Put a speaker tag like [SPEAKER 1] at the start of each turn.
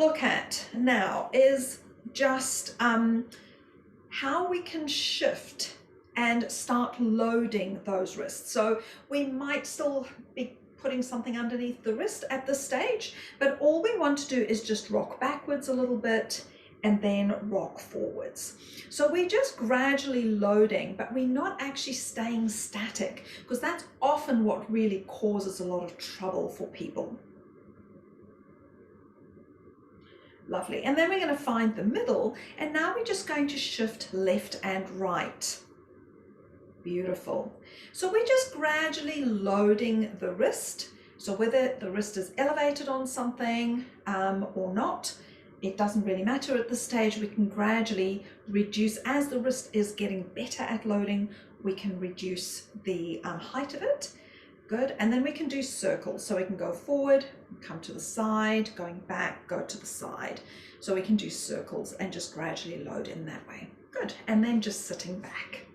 [SPEAKER 1] look at now is just how we can shift and start loading those wrists. So we might still be putting something underneath the wrist at this stage, but all we want to do is just rock backwards a little bit and then rock forwards. So we're just gradually loading, but we're not actually staying static, because that's often what really causes a lot of trouble for people. Lovely. And then we're going to find the middle, and now we're just going to shift left and right. Beautiful. So we're just gradually loading the wrist. So whether the wrist is elevated on something or not, it doesn't really matter at this stage. We can gradually reduce as the wrist is getting better at loading. We can reduce the height of it. Good. And then we can do circles. So we can go forward, come to the side, going back, go to the side. So we can do circles and just gradually load in that way. Good. And then just sitting back.